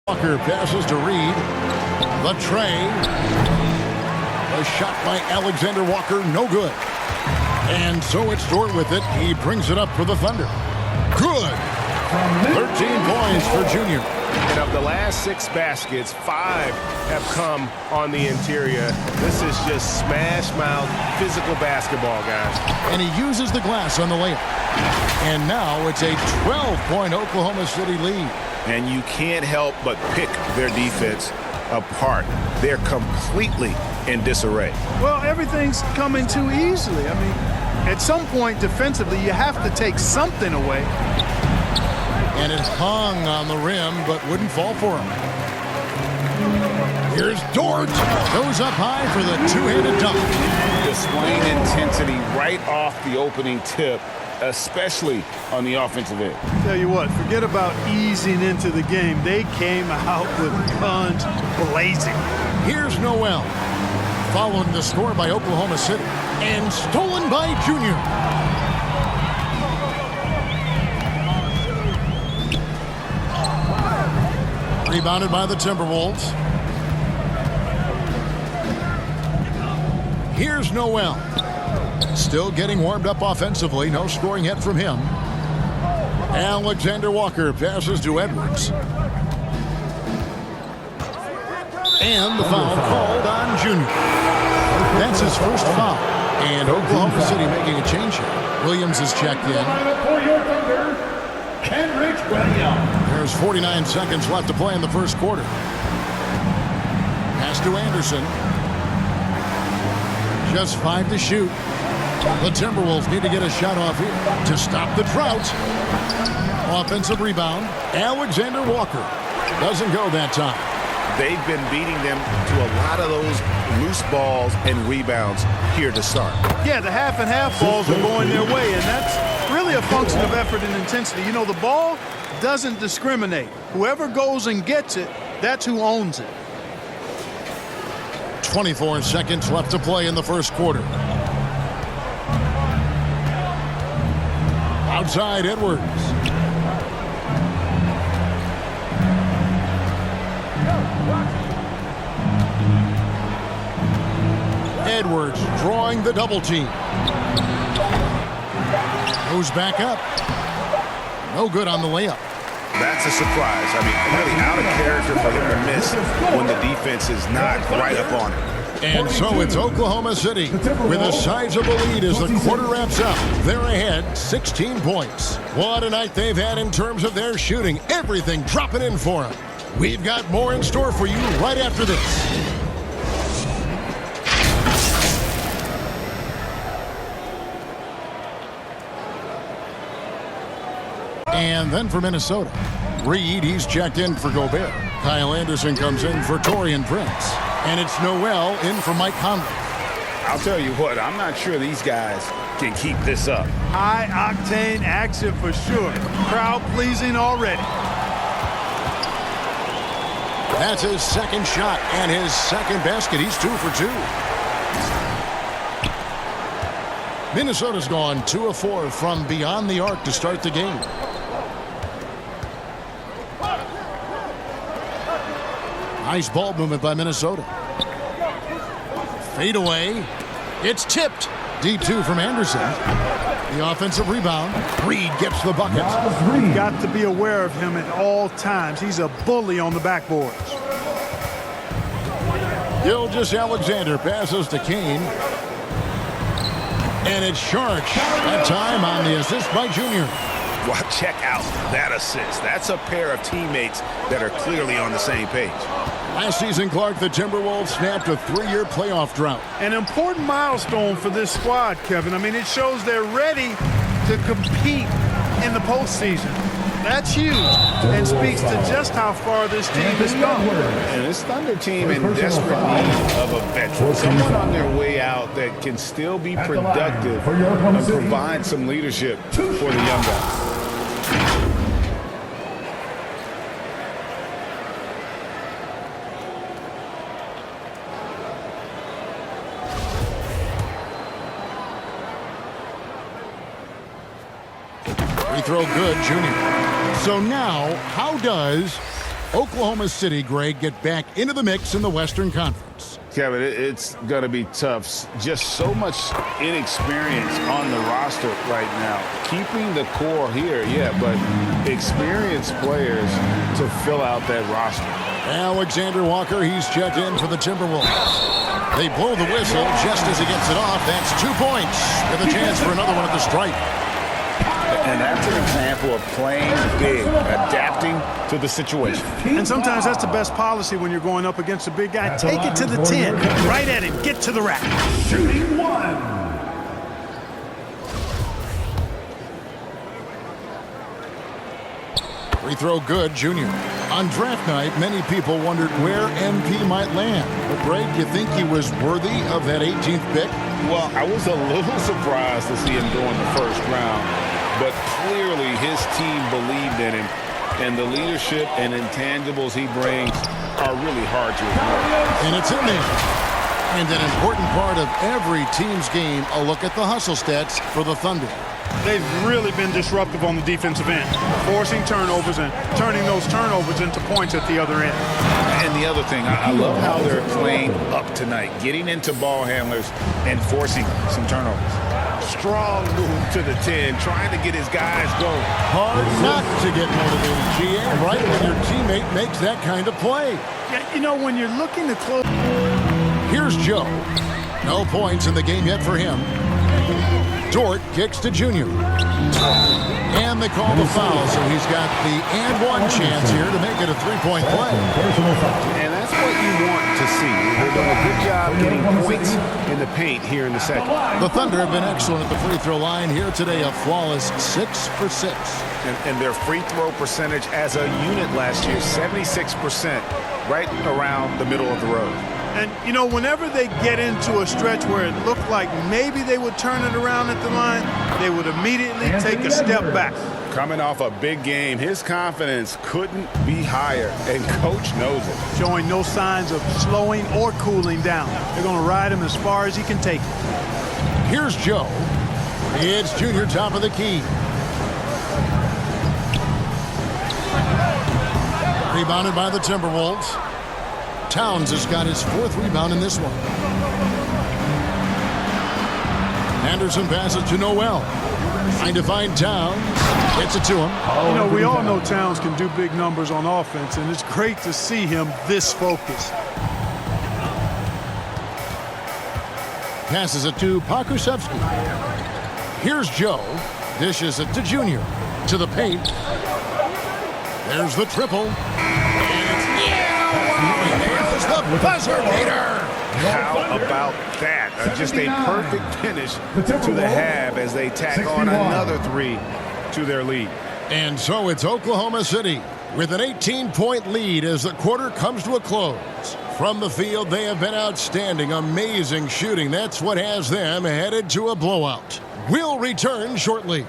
Walker passes to Reed. The tray. A shot by Alexander Walker, no good. And so it's Dort with it. He brings it up for the Thunder. Good. 13 points for Junior. And of the last 6 baskets, 5 have come on the interior. This is just smash-mouth physical basketball, guys. And he uses the glass on the layup. And now it's a 12-point Oklahoma City lead. And you can't help but pick their defense apart. They're completely in disarray. Well, everything's coming too easily. I mean, at some point defensively, you have to take something away. And it hung on the rim, but wouldn't fall for him. Here's Dort. Goes up high for the two-handed dunk. Displaying intensity right off the opening tip, especially on the offensive end. Tell you what, forget about easing into the game. They came out with guns blazing. Here's Noel. Following the score by Oklahoma City. And stolen by Junior. Rebounded by the Timberwolves. Here's Noel. Still getting warmed up offensively. No scoring yet from him. Alexander Walker passes to Edwards. And the foul called on Junior. That's his first foul. And Oklahoma City making a change here. Williams is checked in. There's 49 seconds left to play in the first quarter. Pass to Anderson. Just 5 to shoot. The Timberwolves need to get a shot off here to stop the drought. Offensive rebound. Alexander Walker. Doesn't go that time. They've been beating them to a lot of those loose balls and rebounds here to start. Yeah, the half and half balls are going their way, and that's really a function of effort and intensity. You know, the ball doesn't discriminate. Whoever goes and gets it, that's who owns it. 24 seconds left to play in the first quarter. Outside Edwards. Edwards drawing the double team. Goes back up. No good on the layup. That's a surprise. I mean, really out of character for him to miss when the defense is not right up on it. And so it's Oklahoma City with a sizable lead as the quarter wraps up. They're ahead 16 points. What a night they've had in terms of their shooting. Everything dropping in for them. We've got more in store for you right after this. And then for Minnesota, Reed, he's checked in for Gobert. Kyle Anderson comes in for Taurean Prince. And it's Noel in for Mike Conley. I'll tell you what, I'm not sure these guys can keep this up. High-octane action for sure. Crowd-pleasing already. That's his second shot and his second basket. He's 2 for 2. Minnesota's gone 2 of 4 from beyond the arc to start the game. Nice ball movement by Minnesota. Fade away. It's tipped. D2 from Anderson. The offensive rebound. Reed gets the bucket. You've got to be aware of him at all times. He's a bully on the backboards. Gilgeous-Alexander passes to Kane. And it's Sharch. That time on the assist by Junior. Well, check out that assist. That's a pair of teammates that are clearly on the same page. Last season, Clark, the Timberwolves snapped a 3-year playoff drought. An important milestone for this squad, Kevin. I mean, it shows they're ready to compete in the postseason. That's huge and speaks to just how far this team has gone. And this Thunder team in desperate need of a veteran. Someone on their way out that can still be productive and provide some leadership for the young guys. Free throw good, Junior. So now, how does Oklahoma City, Greg, get back into the mix in the Western Conference. Kevin, it's going to be tough. Just so much inexperience on the roster right now. Keeping the core here, yeah, but experienced players to fill out that roster. Alexander Walker, he's checked in for the Timberwolves. They blow the whistle just as he gets it off. That's 2 points with a chance for another one at the stripe. And that's an example of playing big, adapting to the situation. And sometimes that's the best policy when you're going up against a big guy. Take it to the 10, right at him, get to the rack. Shooting one. Free throw good, Junior. On draft night, many people wondered where MP might land. But, Greg, you think he was worthy of that 18th pick? Well, I was a little surprised to see him go in the first round. But clearly his team believed in him. And the leadership and intangibles he brings are really hard to ignore. And it's in there. And an important part of every team's game, a look at the hustle stats for the Thunder. They've really been disruptive on the defensive end, forcing turnovers and turning those turnovers into points at the other end. And the other thing, I love how they're playing up tonight, getting into ball handlers and forcing some turnovers. Strong move to the 10, trying to get his guys going. Hard not to get motivated, GM, right when your teammate makes that kind of play. Yeah, you know, when you're looking to close. Here's Joe. No points in the game yet for him. Dort kicks to Junior. And they call the foul, so he's got the and-one chance here to make it a three-point play. And that's what you want to see. They're doing a good job getting points in the paint here in the second. The Thunder have been excellent at the free throw line here today, a flawless 6 for 6. And their free throw percentage as a unit last year, 76%, right around the middle of the road. And, you know, whenever they get into a stretch where it looked like maybe they would turn it around at the line, they would immediately take a step back. Coming off a big game, his confidence couldn't be higher, and Coach knows it. Showing no signs of slowing or cooling down. They're going to ride him as far as he can take it. Here's Joe. It's Junior, top of the key. Rebounded by the Timberwolves. Towns has got his 4th rebound in this one. Anderson passes to Noel. Trying to find Towns. Gets it to him. You know, we all know Towns can do big numbers on offense, and it's great to see him this focused. Passes it to Pakusevsky. Here's Joe. Dishes it to Junior. To the paint. There's the triple. The buzzer beater. How about that? Just a perfect finish to the half as they tack on another 3 to their lead. And so it's Oklahoma City with an 18-point lead as the quarter comes to a close. From the field, they have been outstanding, amazing shooting. That's what has them headed to a blowout. We'll return shortly.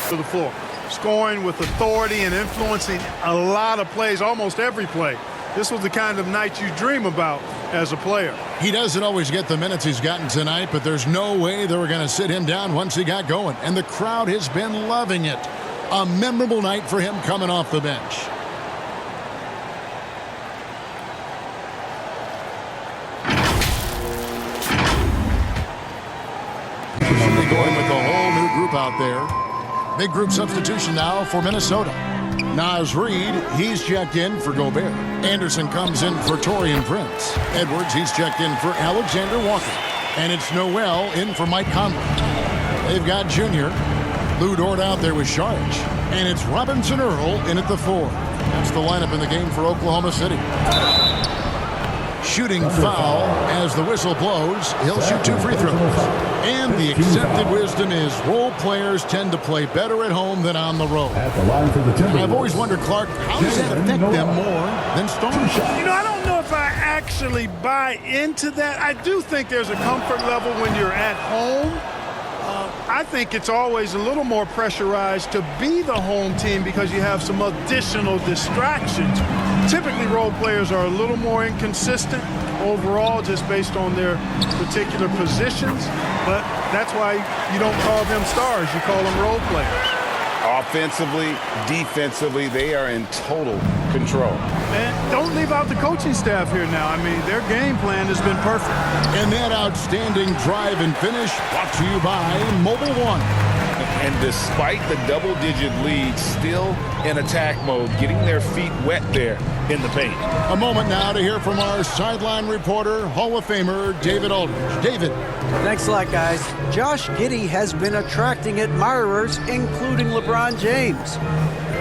To the floor, scoring with authority and influencing a lot of plays, almost every play. This was the kind of night you dream about as a player. He doesn't always get the minutes he's gotten tonight, but there's no way they were going to sit him down once he got going. And the crowd has been loving it. A memorable night for him coming off the bench. Going with the whole new group out there. Big group substitution now for Minnesota. Naz Reid, he's checked in for Gobert. Anderson comes in for Taurean Prince. Edwards, he's checked in for Alexander Walker. And it's Noel in for Mike Conley. They've got Junior. Lou Dort out there with Sharge. And it's Robinson Earl in at the 4. That's the lineup in the game for Oklahoma City. Shooting foul as the whistle blows. He'll shoot 2 free throws. And the accepted wisdom is role players tend to play better at home than on the road. At the line for the Timberwolves. I've always wondered, Clark, how does that affect them more than storm shots? You know, I don't know if I actually buy into that. I do think there's a comfort level when you're at home. I think it's always a little more pressurized to be the home team because you have some additional distractions. Typically, role players are a little more inconsistent overall just based on their particular positions, but that's why you don't call them stars. You call them role players. Offensively, defensively, they are in total control. And don't leave out the coaching staff here now. I mean, their game plan has been perfect. And that outstanding drive and finish brought to you by Mobile One. And despite the double-digit lead, still in attack mode, getting their feet wet there in the paint. A moment now to hear from our sideline reporter, Hall of Famer David Aldridge. David. Thanks a lot, guys. Josh Giddey has been attracting admirers, including LeBron James.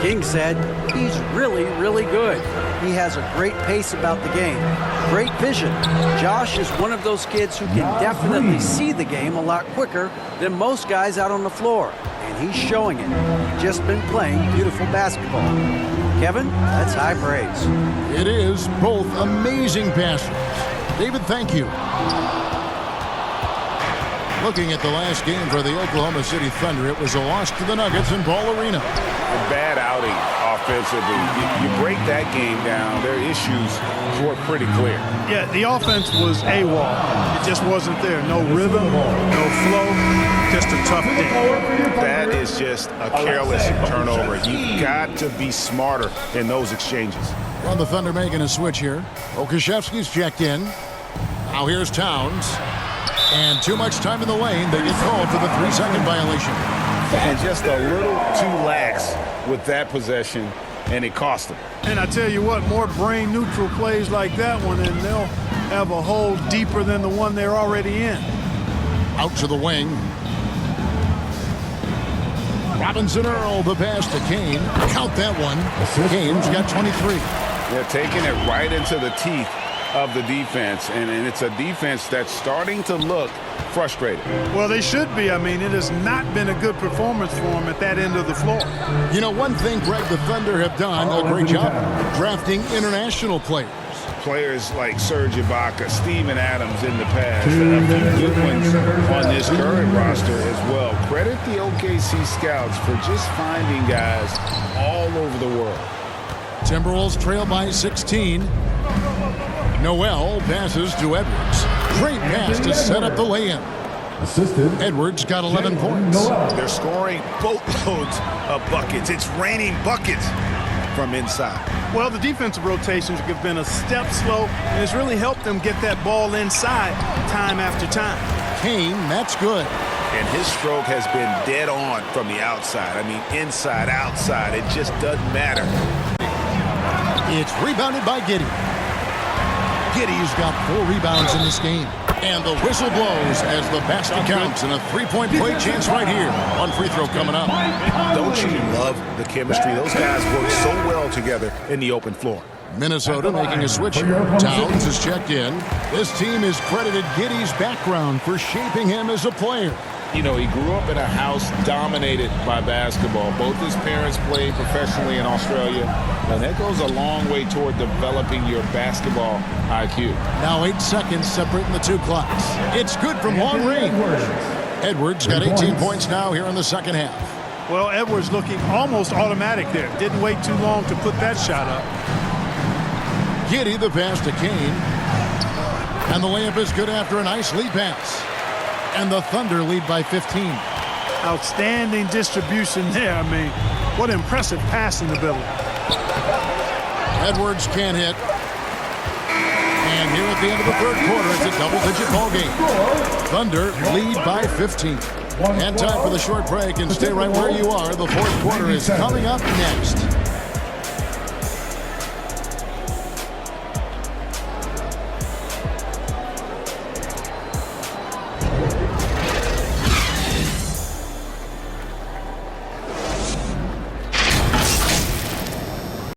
King said he's really, really good. He has a great pace about the game, great vision. Josh is one of those kids who can definitely see the game a lot quicker than most guys out on the floor, and he's showing it. He's just been playing beautiful basketball. Kevin, that's high praise. It is both amazing passes. David, thank you. Looking at the last game for the Oklahoma City Thunder, it was a loss to the Nuggets in Ball Arena. A bad outing offensively. You break that game down, their issues were pretty clear. Yeah, the offense was AWOL. It just wasn't there. No rhythm, no flow, just a tough day. That is just a careless turnover. You've got to be smarter in those exchanges. Well, the Thunder making a switch here. Okashevsky's checked in. Now here's Towns. And too much time in the lane. They get called for the 3-second violation. And just a little too lax with that possession, and it cost them. And I tell you what, more brain-neutral plays like that one, and they'll have a hole deeper than the one they're already in. Out to the wing. Robinson Earl, the pass to Kane. Count that one. Kane's got 23. They're taking it right into the teeth of the defense, and it's a defense that's starting to look frustrated. Well, they should be. I mean, it has not been a good performance for them at that end of the floor. You know, one thing, Greg, the Thunder have done a great job drafting international players. Players like Serge Ibaka, Steven Adams in the past, a few good ones on this current roster as well. Credit the OKC scouts for just finding guys all over the world. Timberwolves trail by 16. Noel passes to Edwards. Great pass to set up the lay-in. Edwards got 11 points. They're scoring boatloads of buckets. It's raining buckets from inside. Well, the defensive rotations have been a step slow, and it's really helped them get that ball inside time after time. Kane, that's good. And his stroke has been dead on from the outside. I mean, inside, outside, it just doesn't matter. It's rebounded by Giddey. Giddey's got 4 rebounds in this game. And the whistle blows as the basket counts, and a 3-point play chance right here. One free throw coming up. Don't you love the chemistry? Those guys work so well together in the open floor. Minnesota making a switch here. Towns is checked in. This team has credited Giddey's background for shaping him as a player. You know, he grew up in a house dominated by basketball. Both his parents played professionally in Australia, and that goes a long way toward developing your basketball IQ. Now 8 seconds separating the two clocks. It's good from long range. Edwards got 18 points now here in the second half. Well, Edwards looking almost automatic there. Didn't wait too long to put that shot up. Giddey the pass to Kane. And the layup is good after a nice lead pass. And the Thunder lead by 15. Outstanding distribution there. I mean, what impressive passing ability. Edwards can't hit. And here at the end of the third quarter, it's a double-digit ball game. Thunder lead by 15. And time for the short break, and stay right where you are. The fourth quarter is coming up next.